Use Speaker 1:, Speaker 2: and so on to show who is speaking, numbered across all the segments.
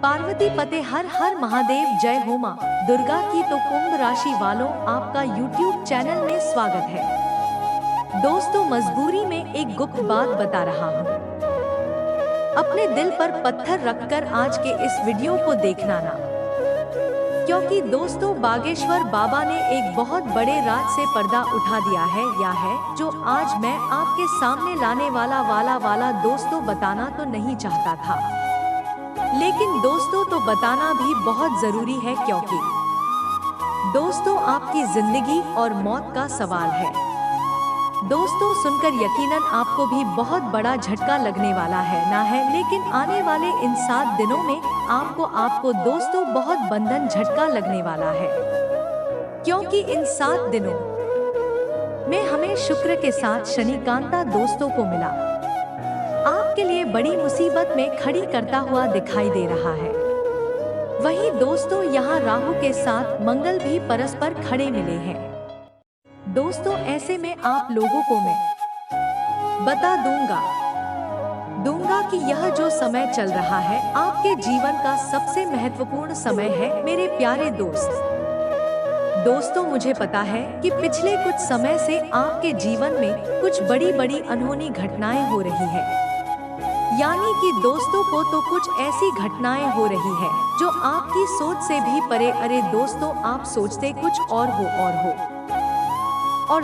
Speaker 1: पार्वती पते हर हर महादेव जय हो मां दुर्गा की। तो कुंभ राशि वालों, आपका YouTube चैनल में स्वागत है। दोस्तों, मजबूरी में एक गुप्त बात बता रहा हूँ। अपने दिल पर पत्थर रखकर आज के इस वीडियो को देखना ना, क्योंकि दोस्तों बागेश्वर बाबा ने एक बहुत बड़े राज से पर्दा उठा दिया है, या है जो आज मैं आपके सामने लाने वाला दोस्तों बताना तो नहीं चाहता था, लेकिन दोस्तों तो बताना भी बहुत जरूरी है, क्योंकि दोस्तों आपकी जिंदगी और मौत का सवाल है। दोस्तों सुनकर यकीनन आपको भी बहुत बड़ा झटका लगने वाला है ना है, लेकिन आने वाले इन 7 दिनों में आपको दोस्तों बहुत बंधन झटका लगने वाला है, क्योंकि इन 7 दिनों में हमें शुक्र के साथ शनिकांता दोस्तों को मिला, आपके लिए बड़ी मुसीबत में खड़ी करता हुआ दिखाई दे रहा है। वहीं दोस्तों यहाँ राहु के साथ मंगल भी परस्पर खड़े मिले हैं। दोस्तों ऐसे में आप लोगों को मैं बता दूंगा कि यह जो समय चल रहा है आपके जीवन का सबसे महत्वपूर्ण समय है मेरे प्यारे दोस्त। दोस्तों मुझे पता है कि पिछले कुछ समय से आपके जीवन में कुछ बड़ी अनहोनी घटनाएं हो रही है, यानी कि दोस्तों को तो कुछ ऐसी घटनाएं हो रही है जो आपकी सोच से भी परे। अरे दोस्तों, आप सोचते कुछ और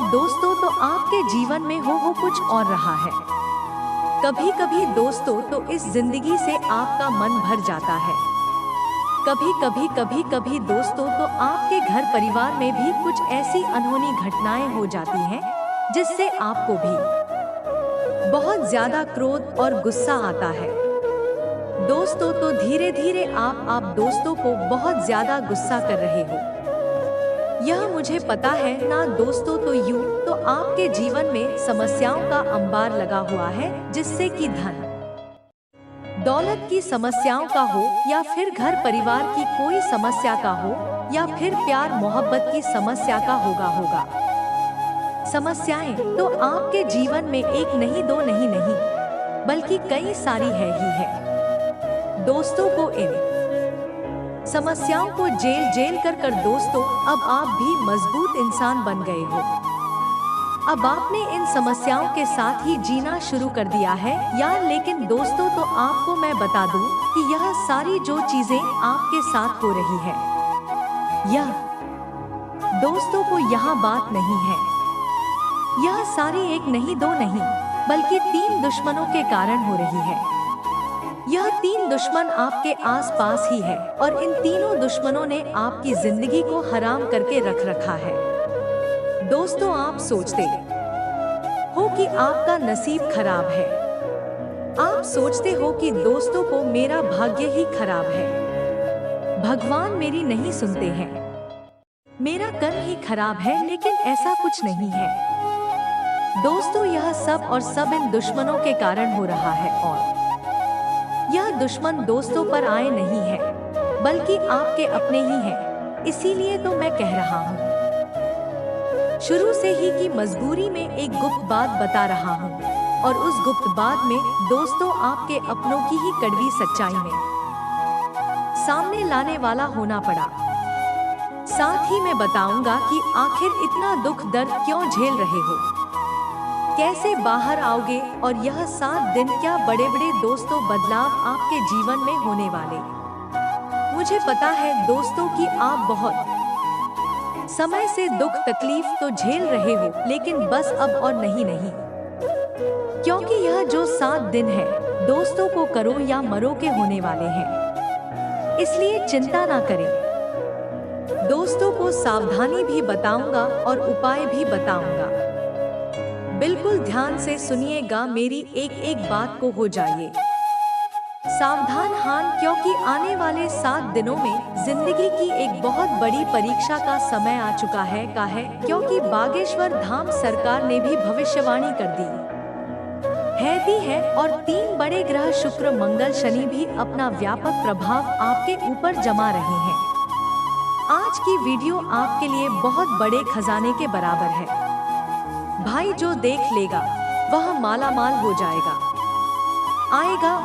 Speaker 1: दोस्तों तो आपके जीवन में हो कुछ और रहा है। कभी दोस्तों तो इस जिंदगी से आपका मन भर जाता है, कभी दोस्तों तो आपके घर परिवार में भी कुछ ऐसी अनहोनी घटनाएं हो जाती हैं जिससे आपको भी बहुत ज्यादा क्रोध और गुस्सा आता है। दोस्तों तो धीरे आप दोस्तों को बहुत ज्यादा गुस्सा कर रहे हो, यह मुझे पता है ना दोस्तों। तो यूं तो आपके जीवन में समस्याओं का अंबार लगा हुआ है, जिससे कि धन दौलत की समस्याओं का हो, या फिर घर परिवार की कोई समस्या का हो, या फिर प्यार मोहब्बत की समस्या का होगा। समस्याएं तो आपके जीवन में एक नहीं दो नहीं बल्कि कई सारी है ही है। दोस्तों को इन समस्याओं को जेल कर दोस्तों अब आप भी मजबूत इंसान बन गए हो। अब आपने इन समस्याओं के साथ ही जीना शुरू कर दिया है यार। लेकिन दोस्तों तो आपको मैं बता दूं कि यह सारी जो चीजें आपके साथ हो रही है, यह दोस्तों को यहाँ बात नहीं है, यह सारी एक नहीं दो नहीं बल्कि 3 दुश्मनों के कारण हो रही है। यह 3 दुश्मन आपके आसपास ही है, और इन तीनों दुश्मनों ने आपकी जिंदगी को हराम करके रख रखा है। दोस्तों आप सोचते हो कि आपका नसीब खराब है, आप सोचते हो कि दोस्तों को मेरा भाग्य ही खराब है, भगवान मेरी नहीं सुनते हैं, मेरा कर्म ही खराब है। लेकिन ऐसा कुछ नहीं है दोस्तों, यह सब इन दुश्मनों के कारण हो रहा है, और यह दुश्मन दोस्तों पर आए नहीं है बल्कि आपके अपने ही हैं। इसीलिए तो मैं कह रहा हूँ शुरू से ही कि मजबूरी में एक गुप्त बात बता रहा हूँ, और उस गुप्त बात में दोस्तों आपके अपनों की ही कड़वी सच्चाई में सामने लाने वाला होना पड़ा। साथ ही मैं बताऊंगा कि आखिर इतना दुख दर्द क्यों झेल रहे हो, कैसे बाहर आओगे, और यह 7 दिन क्या बड़े दोस्तों बदलाव आपके जीवन में होने वाले। मुझे पता है दोस्तों कि आप बहुत समय से दुख तकलीफ तो झेल रहे हो, लेकिन बस अब और नहीं, क्योंकि यह जो 7 दिन है दोस्तों को करो या मरो के होने वाले हैं, इसलिए चिंता ना करें। दोस्तों को सावधानी भी बताऊंगा और उपाय भी बताऊंगा, बिल्कुल ध्यान से सुनिएगा, मेरी एक बात को हो जाइए सावधान हान, क्योंकि आने वाले 7 दिनों में जिंदगी की एक बहुत बड़ी परीक्षा का समय आ चुका है क्योंकि बागेश्वर धाम सरकार ने भी भविष्यवाणी कर दी है, और 3 बड़े ग्रह शुक्र मंगल शनि भी अपना व्यापक प्रभाव आपके ऊपर जमा रहे हैं। आज की वीडियो आपके लिए बहुत बड़े खजाने के बराबर है भाई, जो देख लेगा वह माला माल हो जाएगा।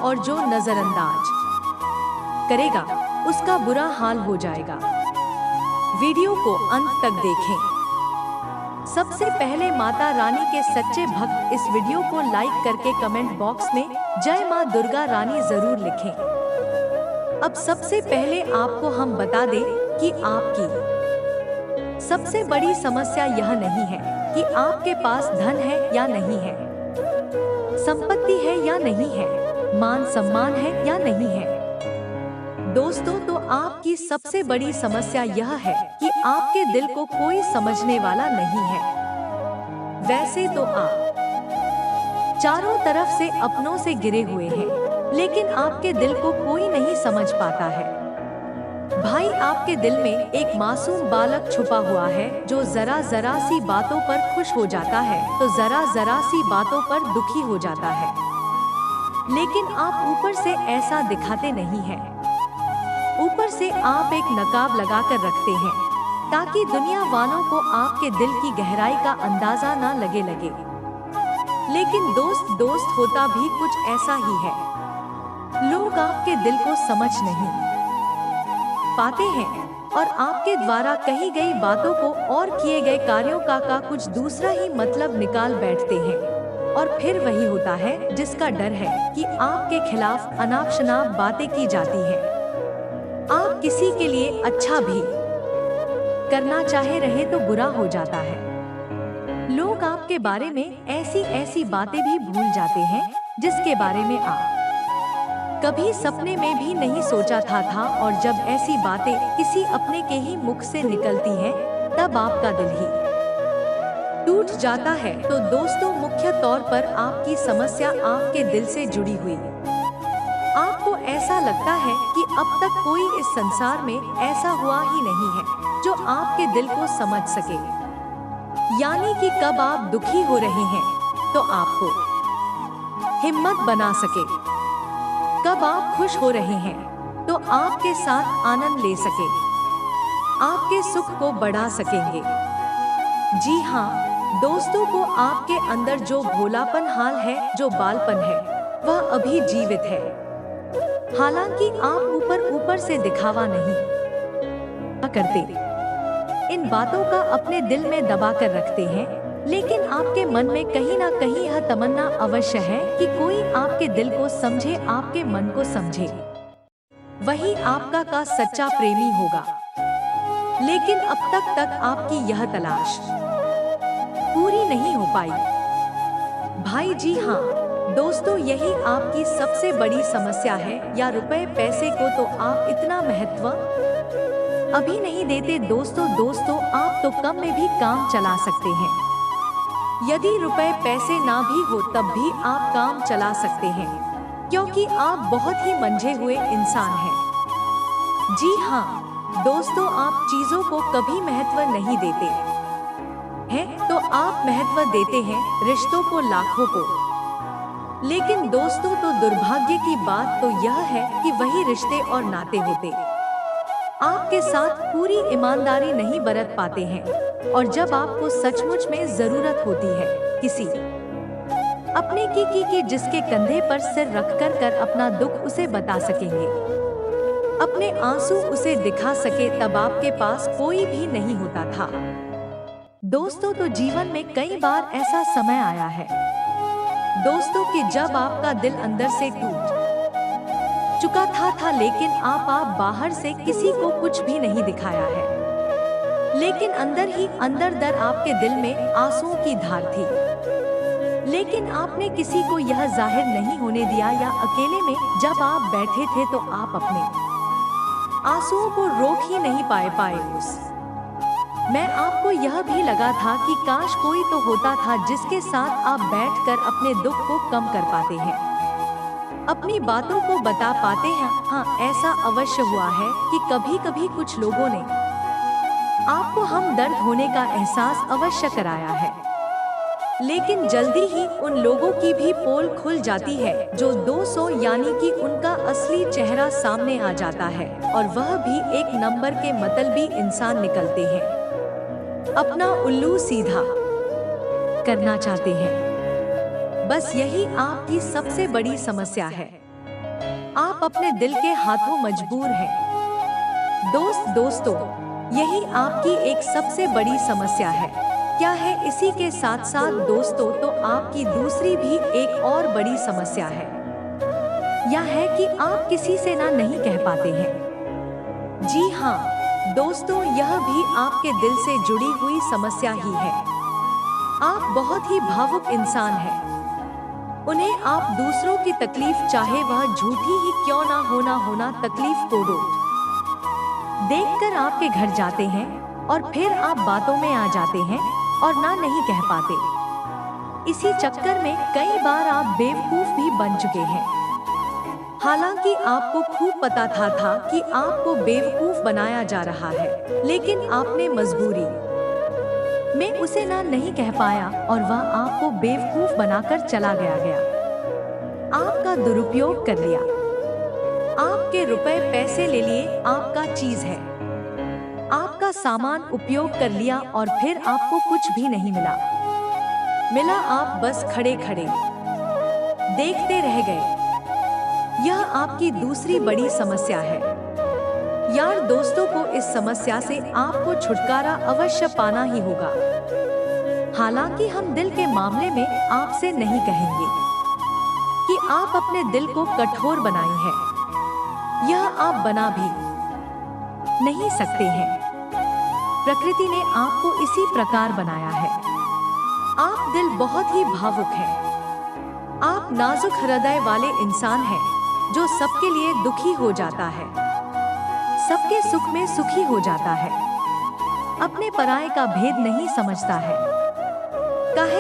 Speaker 1: और जो नजरअंदाज करेगा उसका बुरा हाल हो जाएगा। वीडियो को अंत तक देखें। सबसे पहले माता रानी के सच्चे भक्त इस वीडियो को लाइक करके कमेंट बॉक्स में जय मां दुर्गा रानी जरूर लिखें। अब सबसे पहले आपको हम बता दें कि आपकी सबसे बड़ी समस्या यह नहीं है कि आपके पास धन है या नहीं है, संपत्ति है या नहीं है, मान सम्मान है या नहीं है। दोस्तों, तो आपकी सबसे बड़ी समस्या यह है कि आपके दिल को कोई समझने वाला नहीं है। वैसे तो आप चारों तरफ से अपनों से घिरे हुए हैं, लेकिन आपके दिल को कोई नहीं समझ पाता है। भाई, आपके दिल में एक मासूम बालक छुपा हुआ है जो जरा जरा सी बातों पर खुश हो जाता है तो जरा जरा सी बातों पर दुखी हो जाता है, लेकिन आप ऊपर से ऐसा दिखाते नहीं हैं। ऊपर से आप एक नकाब लगाकर रखते हैं ताकि दुनिया वालों को आपके दिल की गहराई का अंदाजा ना लगे। लेकिन दोस्त होता भी कुछ ऐसा ही है। लोग आपके दिल को समझ नहीं पाते हैं और आपके द्वारा कही गई बातों को और किए गए कार्यों का कुछ दूसरा ही मतलब निकाल बैठते हैं। और फिर वही होता है जिसका डर है कि आपके खिलाफ अनाप शनाप बातें की जाती हैं। आप किसी के लिए अच्छा भी करना चाहे रहे तो बुरा हो जाता है। लोग आपके बारे में ऐसी बातें भी भूल जाते हैं जिसके बारे में आप कभी सपने में भी नहीं सोचा था और जब ऐसी बातें किसी अपने के ही मुख से निकलती हैं, तब आपका दिल ही टूट जाता है। तो दोस्तों, मुख्य तौर पर आपकी समस्या आपके दिल से जुड़ी हुई है। आपको ऐसा लगता है कि अब तक कोई इस संसार में ऐसा हुआ ही नहीं है जो आपके दिल को समझ सके। यानी कि कब आप दुखी हो रहे हैं तो आपको हिम्मत बना सके, कब आप खुश हो रहे हैं तो आपके साथ आनंद ले सके, आपके सुख को बढ़ा सकेंगे। जी हाँ दोस्तों, को आपके अंदर जो भोलापन हाल है, जो बालपन है, वह अभी जीवित है। हालांकि आप ऊपर से दिखावा नहीं करते, इन बातों का अपने दिल में दबा कर रखते हैं, लेकिन आपके मन में कहीं ना कहीं यह तमन्ना अवश्य है कि कोई आपके दिल को समझे, आपके मन को समझे, वही आपका का सच्चा प्रेमी होगा। लेकिन अब तक आपकी यह तलाश पूरी नहीं हो पाई। भाई जी हाँ दोस्तों, यही आपकी सबसे बड़ी समस्या है। या रुपए पैसे को तो आप इतना महत्व अभी नहीं देते। दोस्तों आप तो कम में भी काम चला सकते हैं। यदि रुपए पैसे ना भी हो तब भी आप काम चला सकते हैं, क्योंकि आप बहुत ही मंझे हुए इंसान हैं। जी हाँ दोस्तों, आप चीजों को कभी महत्व नहीं देते हैं, तो आप महत्व देते हैं रिश्तों को, लाखों को। लेकिन दोस्तों, तो दुर्भाग्य की बात तो यह है कि वही रिश्ते और नाते होते आपके साथ पूरी ईमानदारी नहीं बरत पाते हैं, और जब आपको सचमुच में जरूरत होती है किसी अपने की जिसके कंधे पर सिर रखकर अपना दुख उसे बता सकेंगे, अपने आंसू उसे दिखा सके, तब आपके पास कोई भी नहीं होता था। दोस्तों, तो जीवन में कई बार ऐसा समय आया है दोस्तों कि जब आपका दिल अंदर से टूट चुका था, लेकिन आप बाहर से किसी को कुछ भी नहीं दिखाया है, लेकिन अंदर ही अंदर दर आपके दिल में आंसुओं की धार थी। लेकिन आपने किसी को यह जाहिर नहीं होने दिया, या अकेले में जब आप बैठे थे तो आप अपने आंसुओं को रोक ही नहीं पाए उस मैं आपको यह भी लगा था कि काश कोई तो होता था जिसके साथ आप बैठकर अपने दुख को कम कर पाते हैं, अपनी बातों को बता पाते हैं। हाँ, ऐसा अवश्य हुआ है कि कभी कभी कुछ लोगों ने आपको हमदर्द होने का एहसास अवश्य कराया है, लेकिन जल्दी ही उन लोगों की भी पोल खुल जाती है जो 200 यानी कि उनका असली चेहरा सामने आ जाता है, और वह भी एक नंबर के मतलबी इंसान निकलते हैं, अपना उल्लू सीधा करना चाहते हैं। बस यही आपकी सबसे बड़ी समस्या है। आप अपने दिल के हाथों मजबूर हैं। दोस्तों, यही आपकी एक सबसे बड़ी समस्या है। क्या है इसी के साथ साथ दोस्तों, तो आपकी दूसरी भी एक और बड़ी समस्या है। यह है कि आप किसी से ना नहीं कह पाते हैं। जी हाँ दोस्तों, यह भी आपके दिल से जुड़ी हुई समस्या ही है। आप बहुत ही भावुक इंसान हैं। उन्हें आप दूसरों की तकलीफ, चाहे वह झूठी ही क्यों ना होना तकलीफ को देखकर आपके घर जाते हैं और फिर आप बातों में आ जाते हैं और ना नहीं कह पाते। इसी चक्कर में कई बार आप बेवकूफ भी बन चुके हैं। हालांकि आपको खूब पता था कि आपको बेवकूफ बनाया जा रहा है, लेकिन आपने मजबूरी में उसे ना नहीं कह पाया और वह आपको बेवकूफ बनाकर चला गया। आपका दुरुपयोग कर लिया, आपके रुपए पैसे ले लिए, आपका चीज है, आपका सामान उपयोग कर लिया और फिर आपको कुछ भी नहीं मिला। आप बस खड़े देखते रह गए। यह आपकी दूसरी बड़ी समस्या है। यार दोस्तों को इस समस्या से आपको छुटकारा अवश्य पाना ही होगा। हालांकि हम दिल के मामले में आपसे नहीं कहेंगे कि आप अपने दिल को कठोर बनाए हैं। यह आप बना भी नहीं सकते हैं। प्रकृति ने आपको इसी प्रकार बनाया है। आप दिल बहुत ही भावुक हैं। आप नाजुक हृदय वाले इंसान हैं जो सबके लिए दुखी हो जाता है, सबके सुख में सुखी हो जाता है, अपने पराये का भेद नहीं समझता है।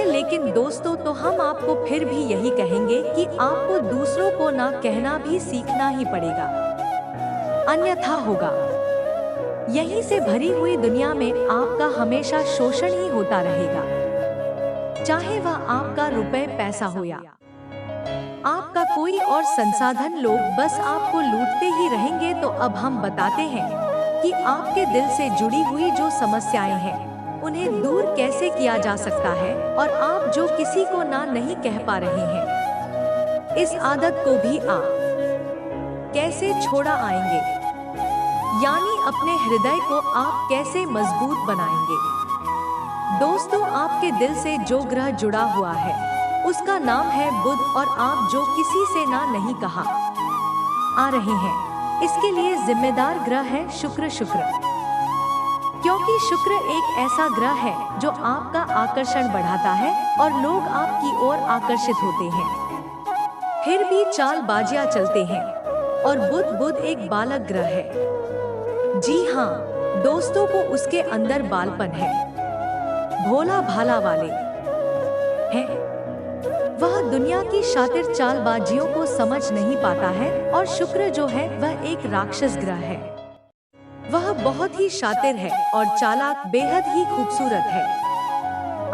Speaker 1: लेकिन दोस्तों, तो हम आपको फिर भी यही कहेंगे कि आपको दूसरों को ना कहना भी सीखना ही पड़ेगा, अन्यथा होगा यहीं से भरी हुई दुनिया में आपका हमेशा शोषण ही होता रहेगा। चाहे वह आपका रुपए पैसा हो या आपका कोई और संसाधन, लोग बस आपको लूटते ही रहेंगे। तो अब हम बताते हैं कि आपके दिल से जुड़ी हुई जो समस्याएं हैं उन्हें दूर कैसे किया जा सकता है और आप जो किसी को ना नहीं कह पा रहे हैं, इस आदत को भी आप कैसे छोड़ा आएंगे, यानी अपने हृदय को आप कैसे मजबूत बनाएंगे। दोस्तों, आपके दिल से जो ग्रह जुड़ा हुआ है उसका नाम है बुध, और आप जो किसी से ना नहीं कहा आ रहे हैं, इसके लिए जिम्मेदार ग्रह है शुक्र। क्योंकि शुक्र एक ऐसा ग्रह है जो आपका आकर्षण बढ़ाता है और लोग आपकी ओर आकर्षित होते हैं, फिर भी चालबाजियां चलते हैं। और बुध एक बालक ग्रह है। जी हाँ दोस्तों, को उसके अंदर बालपन है, भोला भाला वाले हैं। वह दुनिया की शातिर चालबाजियों को समझ नहीं पाता है। और शुक्र जो है वह एक राक्षस ग्रह है। वह बहुत ही शातिर है और चालाक, बेहद ही खूबसूरत है,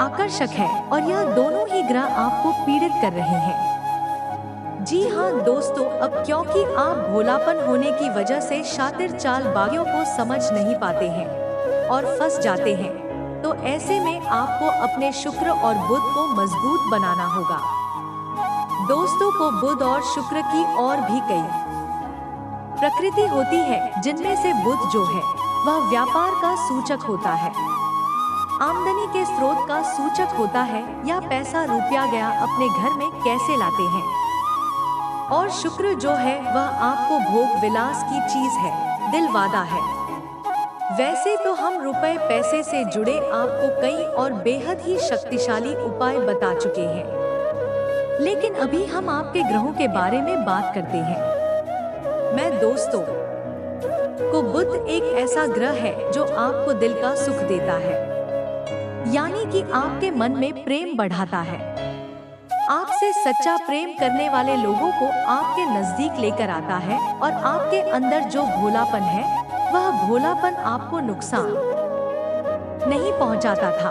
Speaker 1: आकर्षक है, और यह दोनों ही ग्रह आपको पीड़ित कर रहे हैं। जी हाँ दोस्तों, अब क्योंकि आप भोलापन होने की वजह से शातिर चालबाजियों को समझ नहीं पाते हैं और फंस जाते हैं, तो ऐसे में आपको अपने शुक्र और बुध को मजबूत बनाना होगा। दोस्तों को बुध और शुक्र की और भी कई प्रकृति होती है, जिनमें से बुध जो है वह व्यापार का सूचक होता है, आमदनी के स्रोत का सूचक होता है, या पैसा रुपया गया अपने घर में कैसे लाते हैं। और शुक्र जो है वह आपको भोग विलास की चीज है, दिल वादा है। वैसे तो हम रुपए पैसे से जुड़े आपको कई और बेहद ही शक्तिशाली उपाय बता चुके हैं, लेकिन अभी हम आपके ग्रहों के बारे में बात करते हैं। मैं दोस्तों को बुध एक ऐसा ग्रह है जो आपको दिल का सुख देता है, यानी कि आपके मन में प्रेम बढ़ाता है। आपसे सच्चा प्रेम करने वाले लोगों को आपके नजदीक लेकर आता है, और आपके अंदर जो भोलापन है वह भोलापन आपको नुकसान नहीं पहुंचाता था,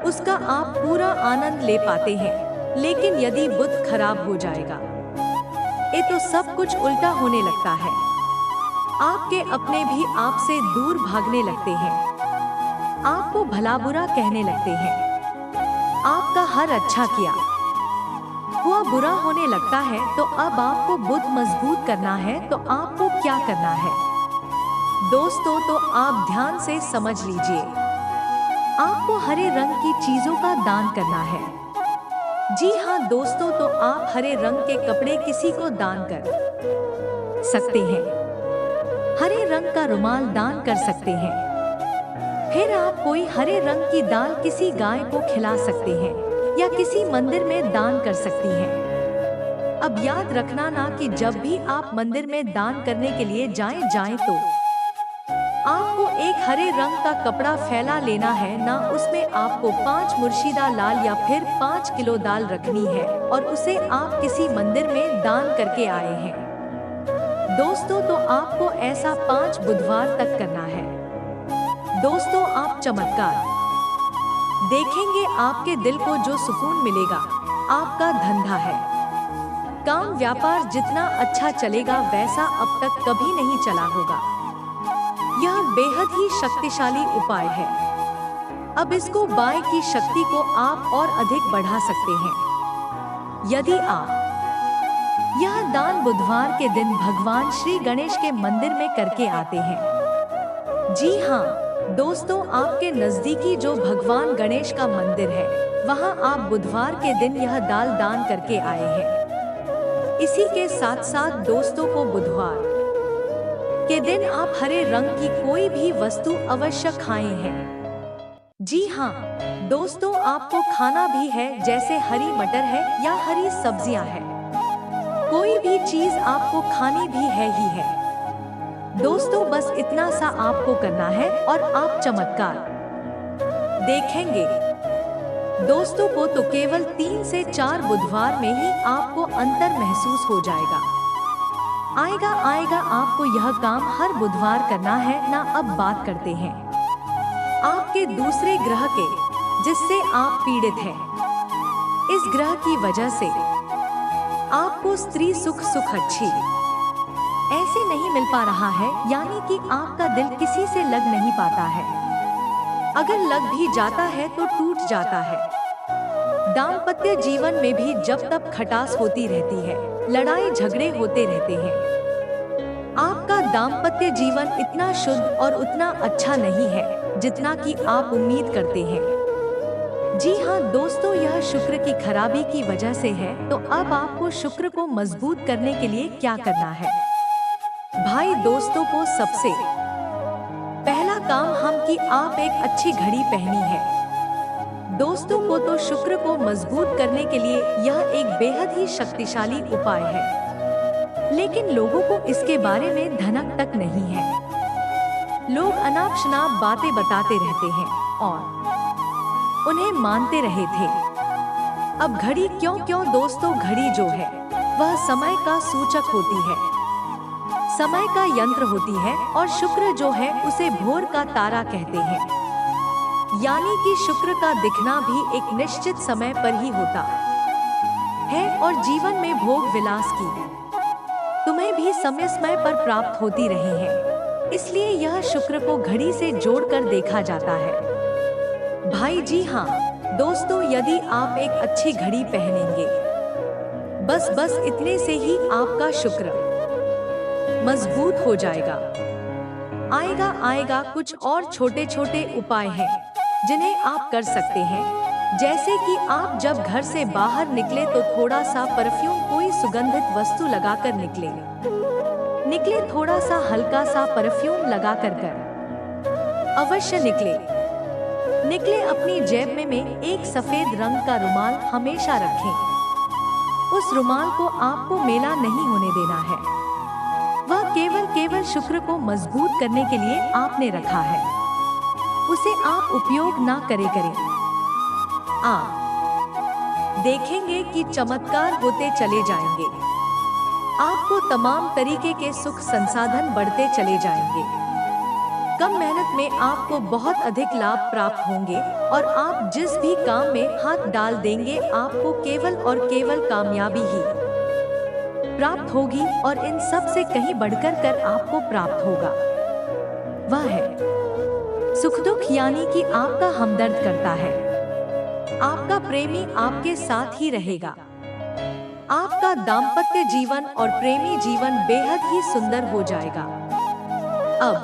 Speaker 1: उसका आप पूरा आनंद ले पाते हैं। लेकिन यदि बुध खराब हो जाएगा, ये तो सब कुछ उल्टा होने लगता है। आपके अपने भी आपसे दूर भागने लगते हैं, आपको भला बुरा कहने लगते हैं, आपका हर अच्छा किया हुआ बुरा होने लगता है तो अब आपको बुद्ध मजबूत करना है तो आपको क्या करना है? दोस्तों, तो आप ध्यान से समझ लीजिए। आपको हरे रंग की चीजों का दान करना है। जी हाँ दोस्तों, तो आप हरे रंग के कपड़े किसी को दान कर सकते हैं। हरे रंग का रुमाल दान कर सकते हैं। फिर आप कोई हरे रंग की दाल किसी गाय को खिला सकते हैं या किसी मंदिर में दान कर सकती हैं। अब याद रखना ना कि जब भी आप मंदिर में दान करने के लिए जाएं तो आपको एक हरे रंग का कपड़ा फैला लेना है ना, उसमें आपको 5 मुर्शिदा लाल या फिर 5 किलो दाल रखनी है और उसे आप किसी मंदिर में दान करके आए हैं। दोस्तों, तो आपको ऐसा 5 बुधवार तक करना है। दोस्तों, आप चमत्कार देखेंगे। आपके दिल को जो सुकून मिलेगा। आपका धंधा है, काम व्यापार जितना अच्छा चलेगा वैसा अब तक कभी नहीं चला होगा। यह बेहद ही शक्तिशाली उपाय है। अब इसको बाएं की शक्ति को आप और अधिक बढ़ा सकते हैं। यदि आप यह दान बुधवार के दिन भगवान श्री गणेश के मंदिर में करके आते हैं। जी हाँ दोस्तों, आपके नजदीकी जो भगवान गणेश का मंदिर है वहां आप बुधवार के दिन यह दाल दान करके आए हैं। इसी के साथ साथ दोस्तों को बुधवार के दिन आप हरे रंग की कोई भी वस्तु अवश्य खाएं हैं। जी हाँ दोस्तों, आपको खाना भी है, जैसे हरी मटर है या हरी सब्जियां हैं। कोई भी चीज आपको खानी भी है ही है। दोस्तों, बस इतना सा आपको करना है और आप चमत्कार देखेंगे। दोस्तों को तो केवल 3 से 4 बुधवार में ही आपको अंतर महसूस हो जाएगा। आएगा आपको यह काम हर बुधवार करना है ना। अब बात करते हैं आपके दूसरे ग्रह के, जिससे आप पीड़ित हैं। इस ग्रह की वजह से आपको स्त्री सुख अच्छी ऐसे नहीं मिल पा रहा है, यानी कि आपका दिल किसी से लग नहीं पाता है। अगर लग भी जाता है तो टूट जाता है। दाम्पत्य जीवन में भी जब तक खटास होती रहती है, लड़ाई झगड़े होते रहते हैं। आपका दाम्पत्य जीवन इतना शुद्ध और उतना अच्छा नहीं है जितना कि आप उम्मीद करते हैं। जी हाँ दोस्तों, यह शुक्र की खराबी की वजह से है। तो अब आपको शुक्र को मजबूत करने के लिए क्या करना है? भाई दोस्तों को सबसे पहला काम हम कि आप एक अच्छी घड़ी पहनी है। दोस्तों को तो शुक्र को मजबूत करने के लिए यह एक बेहद ही शक्तिशाली उपाय है, लेकिन लोगों को इसके बारे में धनक तक नहीं है। लोग अनाप शनाप बातें बताते रहते हैं और उन्हें मानते रहे थे। अब घड़ी क्यों दोस्तों, घड़ी जो है वह समय का सूचक होती है, समय का यंत्र होती है और शुक्र जो है उसे भोर का तारा कहते हैं। यानी कि शुक्र का दिखना भी एक निश्चित समय पर ही होता है और जीवन में भोग विलास की तुम्हें भी समय पर प्राप्त होती रही है। इसलिए यह शुक्र को घड़ी से जोड़कर देखा जाता है। भाई जी हाँ दोस्तों, यदि आप एक अच्छी घड़ी पहनेंगे, बस इतने से ही आपका शुक्र मजबूत हो जाएगा। आएगा कुछ और छोटे छोटे उपाय हैं जिन्हें आप कर सकते हैं। जैसे कि आप जब घर से बाहर निकले तो थोड़ा सा परफ्यूम, कोई सुगंधित वस्तु लगाकर निकले थोड़ा सा हल्का सा परफ्यूम लगाकर अवश्य निकले। अपनी जेब में एक सफेद रंग का रुमाल हमेशा रखें। उस रुमाल को आपको मेला नहीं होने देना है। वह केवल शुक्र को मजबूत करने के लिए आपने रखा है। उसे आप उपयोग ना करें। आप देखेंगे कि चमत्कार होते चले जाएंगे। आपको तमाम तरीके के सुख संसाधन बढ़ते चले जाएंगे। कम मेहनत में आपको बहुत अधिक लाभ प्राप्त होंगे और आप जिस भी काम में हाथ डाल देंगे आपको केवल और केवल कामयाबी ही प्राप्त होगी और इन सब से कहीं बढ़कर आपको प्राप्त होगा वह है सुख दुख, यानी कि आपका हमदर्द करता है। आपका प्रेमी आपके साथ ही रहेगा। आपका दाम्पत्य जीवन और प्रेमी जीवन बेहद ही सुंदर हो जाएगा। अब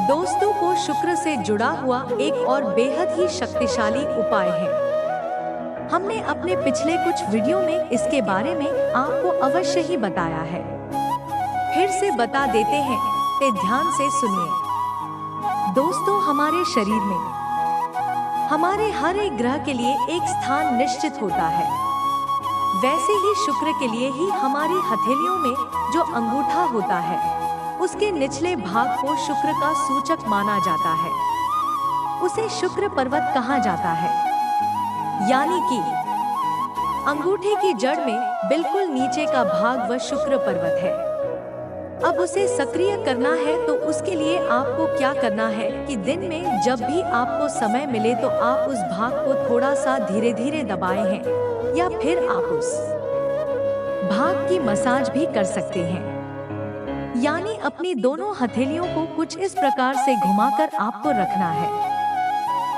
Speaker 1: दोस्तों को शुक्र से जुड़ा हुआ एक और बेहद ही शक्तिशाली उपाय है। हमने अपने पिछले कुछ वीडियो में इसके बारे में आपको अवश्य ही बताया है। फिर से बता देते हैं, ते ध्यान से सुनिए। दोस्तों, हमारे शरीर में हमारे हर एक ग्रह के लिए एक स्थान निश्चित होता है। वैसे ही शुक्र के लिए ही हमारी हथेलियों में जो अंगूठा होता है, उसके निचले भाग को शुक्र का सूचक माना जाता है। उसे शुक्र पर्वत कहा जाता है। यानी कि अंगूठे की जड़ में बिल्कुल नीचे का भाग वह शुक्र पर्वत है। अब उसे सक्रिय करना है तो उसके लिए आपको क्या करना है कि दिन में जब भी आपको समय मिले तो आप उस भाग को थोड़ा सा धीरे धीरे दबाए हैं, या फिर आप उस भाग की मसाज भी कर सकते हैं। यानी अपनी दोनों हथेलियों को कुछ इस प्रकार से घुमाकर आपको रखना है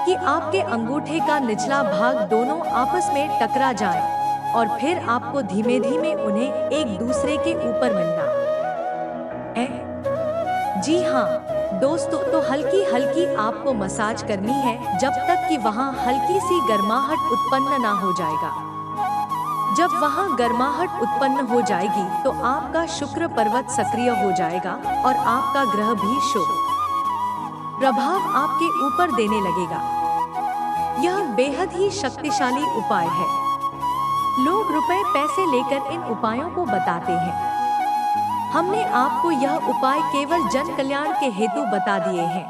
Speaker 1: कि आपके अंगूठे का निचला भाग दोनों आपस में टकरा जाए और फिर आपको धीमे धीमे उन्हें एक दूसरे के ऊपर मिलना है। जी हाँ दोस्तों, तो हल्की हल्की आपको मसाज करनी है जब तक कि वहाँ हल्की सी गर्माहट उत्पन्न ना हो जाएगा। जब वहाँ गर्माहट उत्पन्न हो जाएगी तो आपका शुक्र पर्वत सक्रिय हो जाएगा और आपका ग्रह भी शुभ प्रभाव आपके ऊपर देने लगेगा। यह बेहद ही शक्तिशाली उपाय है। लोग रुपए पैसे लेकर इन उपायों को बताते हैं। हमने आपको यह उपाय केवल जन कल्याण के हेतु बता दिए हैं।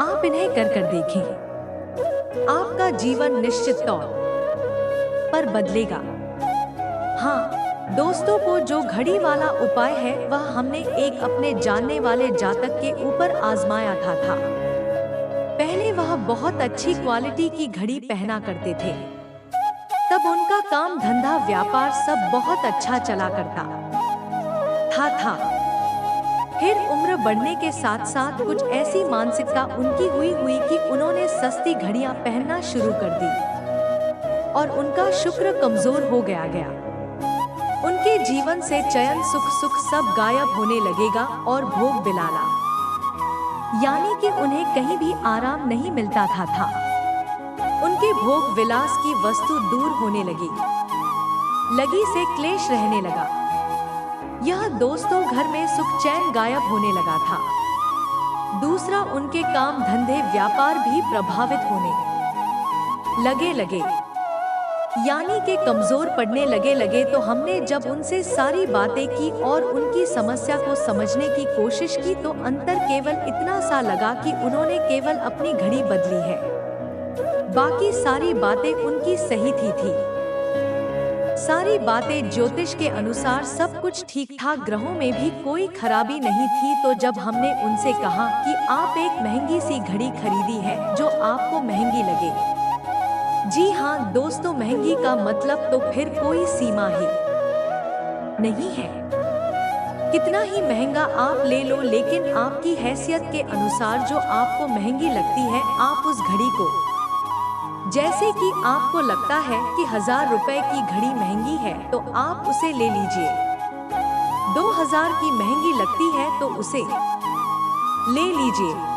Speaker 1: आप इन्हें कर देखें, आपका जीवन निश्चित तौर पर बदलेगा। हाँ दोस्तों, को जो घड़ी वाला उपाय है वह हमने एक अपने जानने वाले जातक के ऊपर आजमाया था। पहले वह बहुत अच्छी क्वालिटी की घड़ी पहना करते थे। तब उनका काम धंधा व्यापार सब बहुत अच्छा चला करता था। फिर उम्र बढ़ने के साथ साथ कुछ ऐसी मानसिकता उनकी हुई कि उन्होंने सस्ती घड़ियां पहनना शुरू कर दी और उनका शुक्र कमजोर हो गया। उनके जीवन से चयन सुख सब गायब होने लगेगा और भोग बिलाला, यानी कि उन्हें कहीं भी आराम नहीं मिलता था। उनके भोग विलास की वस्तु दूर होने लगी से क्लेश रहने लगा। यह दोस्तों घर में सुख चैन गायब होने लगा था। दूसरा, उनके काम धंधे व्यापार भी प्रभावित होने लगे यानी कि कमजोर पड़ने लगे। तो हमने जब उनसे सारी बातें की और उनकी समस्या को समझने की कोशिश की तो अंतर केवल इतना सा लगा कि उन्होंने केवल अपनी घड़ी बदली है, बाकी सारी बातें उनकी सही थी। सारी बातें ज्योतिष के अनुसार सब कुछ ठीक ठाक, ग्रहों में भी कोई खराबी नहीं थी। तो जब हमने उनसे कहा कि आप एक महंगी सी घड़ी खरीदी है जो आपको महंगी लगे, जी हाँ दोस्तों, महंगी का मतलब तो फिर कोई सीमा ही नहीं है। कितना ही महंगा आप ले लो, लेकिन आपकी हैसियत के अनुसार जो आपको महंगी लगती है, आप उस घड़ी को, जैसे कि आपको लगता है कि 1000 रुपए की घड़ी महंगी है तो आप उसे ले लीजिए। 2000 की महंगी लगती है तो उसे ले लीजिए।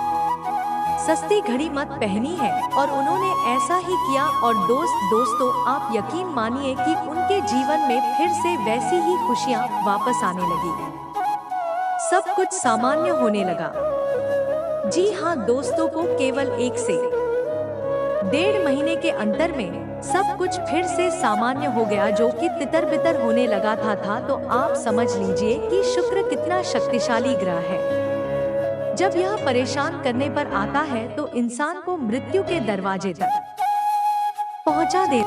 Speaker 1: सस्ती घड़ी मत पहनी है। और उन्होंने ऐसा ही किया और दोस्तों आप यकीन मानिए कि उनके जीवन में फिर से वैसी ही खुशियां वापस आने लगी। सब कुछ सामान्य होने लगा। जी हाँ दोस्तों, को केवल 1 से 1.5 महीने के अंतर में सब कुछ फिर से सामान्य हो गया, जो कि तितर बितर होने लगा था। तो आप समझ लीजिए कि शुक्र कितना शक्तिशाली ग्रह है। जब यह परेशान करने पर आता है तो इंसान को मृत्यु के दरवाजे तक पहुंचा देता है।